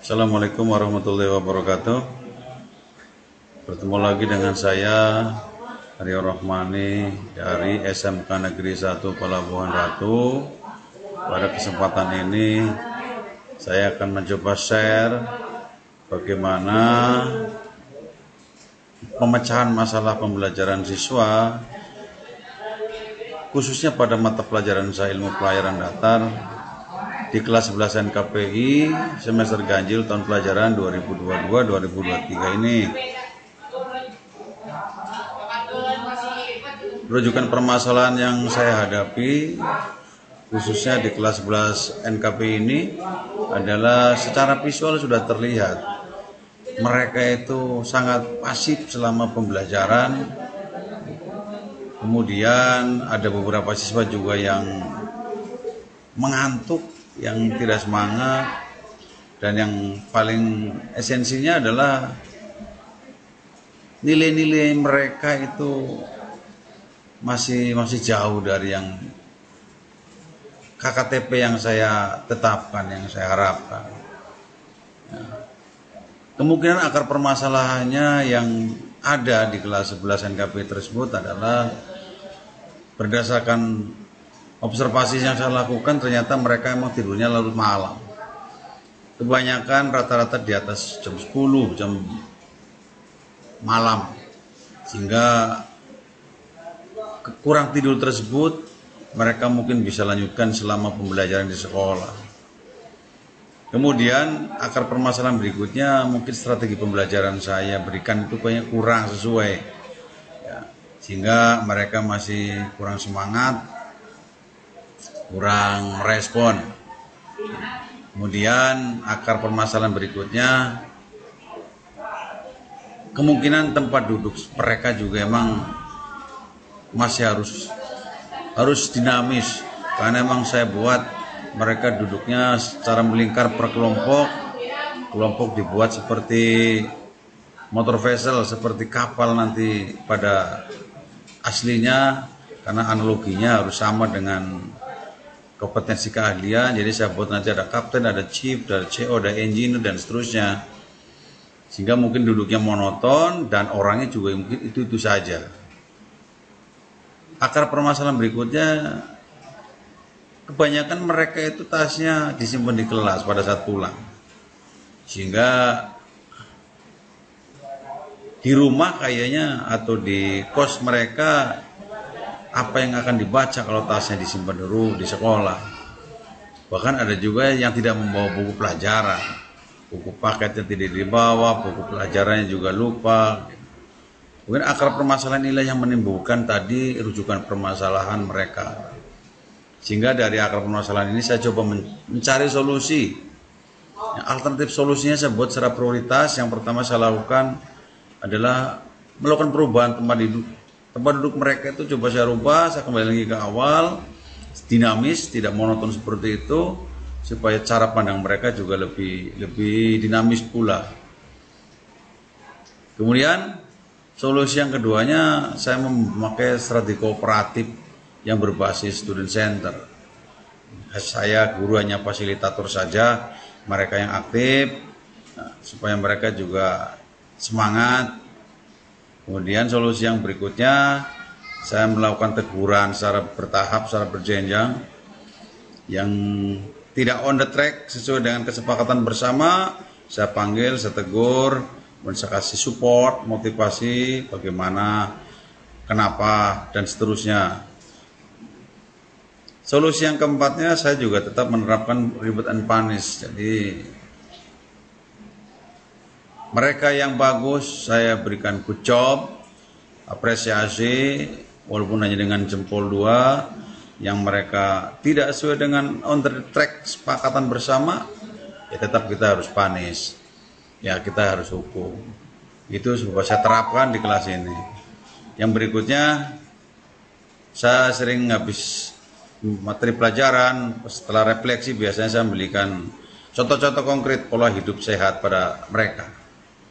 Assalamualaikum warahmatullahi wabarakatuh. Bertemu lagi dengan saya Aryo Rahmani dari SMK Negeri 1 Pelabuhan Ratu. Pada kesempatan ini saya akan mencoba share bagaimana pemecahan masalah pembelajaran siswa khususnya pada mata pelajaran saya ilmu pelayaran datar di kelas 11 NKPI semester ganjil tahun pelajaran 2022-2023 ini. Rujukan permasalahan yang saya hadapi khususnya di kelas 11 NKPI ini adalah secara visual sudah terlihat mereka itu sangat pasif selama pembelajaran. Kemudian ada beberapa siswa juga yang mengantuk, yang tidak semangat, dan yang paling esensinya adalah nilai-nilai mereka itu masih jauh dari yang KKTP yang saya tetapkan, yang saya harapkan. Kemungkinan akar permasalahannya yang ada di kelas 11 NKP tersebut adalah berdasarkan observasi yang saya lakukan, ternyata mereka emang tidurnya larut malam. Kebanyakan rata-rata di atas jam 10, jam malam. Sehingga kurang tidur tersebut mereka mungkin bisa lanjutkan selama pembelajaran di sekolah. Kemudian akar permasalahan berikutnya mungkin strategi pembelajaran saya berikan itu kayaknya kurang sesuai. Ya, sehingga mereka masih kurang semangat, kurang merespon. Kemudian akar permasalahan berikutnya kemungkinan tempat duduk mereka juga emang masih harus dinamis, karena emang saya buat mereka duduknya secara melingkar per kelompok dibuat seperti motor vessel, seperti kapal nanti pada aslinya, karena analoginya harus sama dengan kompetensi keahlian. Jadi saya buat nanti ada kapten, ada chief, ada CO, ada engineer, dan seterusnya. Sehingga mungkin duduknya monoton dan orangnya juga mungkin itu saja. Akar permasalahan berikutnya, kebanyakan mereka itu tasnya disimpan di kelas pada saat pulang. Sehingga di rumah kayaknya atau di kos mereka apa yang akan dibaca kalau tasnya disimpan dulu di sekolah. Bahkan ada juga yang tidak membawa buku pelajaran, buku paketnya tidak dibawa, buku pelajarannya juga lupa. Mungkin akar permasalahan inilah yang menimbulkan tadi rujukan permasalahan mereka. Sehingga dari akar permasalahan ini saya coba mencari solusi. Alternatif solusinya saya buat secara prioritas. Yang pertama saya lakukan adalah melakukan perubahan tempat duduk. Tempat duduk mereka itu coba saya rubah, saya kembali lagi ke awal, dinamis, tidak monoton seperti itu, supaya cara pandang mereka juga lebih dinamis pula. Kemudian solusi yang keduanya, saya memakai strategi kooperatif yang berbasis student center. Saya guru hanya fasilitator saja, mereka yang aktif, supaya mereka juga semangat. Kemudian solusi yang berikutnya, saya melakukan teguran secara bertahap, secara berjenjang, yang tidak on the track sesuai dengan kesepakatan bersama. Saya panggil, saya tegur, saya kasih support, motivasi, bagaimana, kenapa, dan seterusnya. Solusi yang keempatnya, saya juga tetap menerapkan reward and punish. Jadi mereka yang bagus saya berikan good job, apresiasi, walaupun hanya dengan jempol 2. Yang mereka tidak sesuai dengan on the track kesepakatan bersama, ya tetap kita harus punish. Ya kita harus hukum. Itu saya terapkan di kelas ini. Yang berikutnya, saya sering habis materi pelajaran, setelah refleksi biasanya saya memberikan contoh-contoh konkret pola hidup sehat pada mereka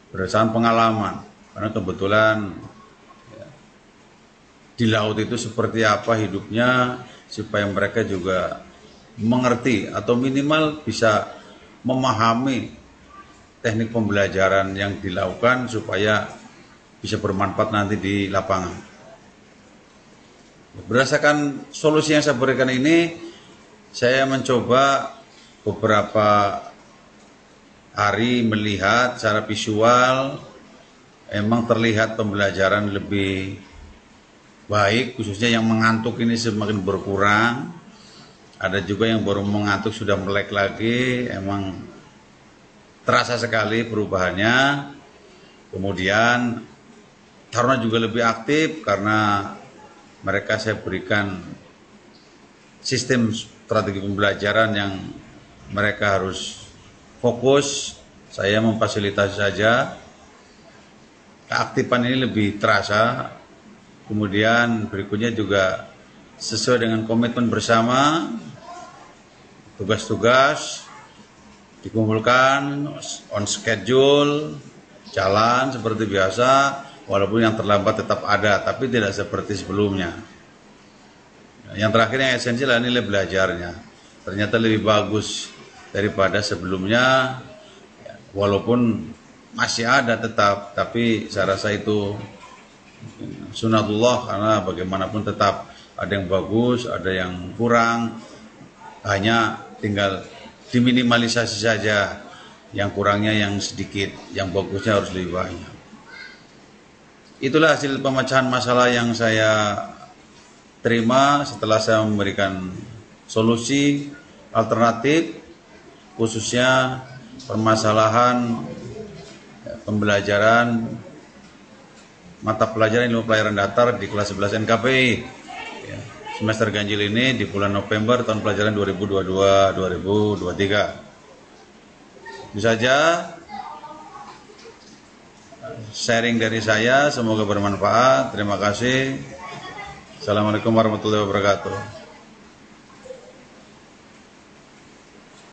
berdasarkan pengalaman. Karena kebetulan ya, di laut itu seperti apa hidupnya, supaya mereka juga mengerti atau minimal bisa memahami teknik pembelajaran yang dilakukan supaya bisa bermanfaat nanti di lapangan. Berdasarkan solusi yang saya berikan ini, saya mencoba beberapa hari melihat secara visual, emang terlihat pembelajaran lebih baik, khususnya yang mengantuk ini semakin berkurang. Ada juga yang baru mengantuk sudah melek lagi, emang terasa sekali perubahannya. Kemudian taruna juga lebih aktif karena mereka saya berikan sistem strategi pembelajaran yang mereka harus fokus. Saya memfasilitasi saja. Keaktifan ini lebih terasa. Kemudian berikutnya juga sesuai dengan komitmen bersama, tugas-tugas dikumpulkan on schedule, jalan seperti biasa, walaupun yang terlambat tetap ada, tapi tidak seperti sebelumnya. Yang terakhir yang esensial adalah nilai belajarnya. Ternyata lebih bagus daripada sebelumnya, walaupun masih ada tetap, tapi saya rasa itu sunatullah karena bagaimanapun tetap ada yang bagus, ada yang kurang, hanya tinggal diminimalisasi saja, yang kurangnya yang sedikit, yang bagusnya harus lebih banyak. Itulah hasil pemecahan masalah yang saya terima setelah saya memberikan solusi alternatif, khususnya permasalahan pembelajaran mata pelajaran ilmu pelayaran datar di kelas 11 NKPI semester ganjil ini di bulan November tahun pelajaran 2022-2023. Itu saja sharing dari saya, semoga bermanfaat. Terima kasih. Assalamualaikum warahmatullahi wabarakatuh.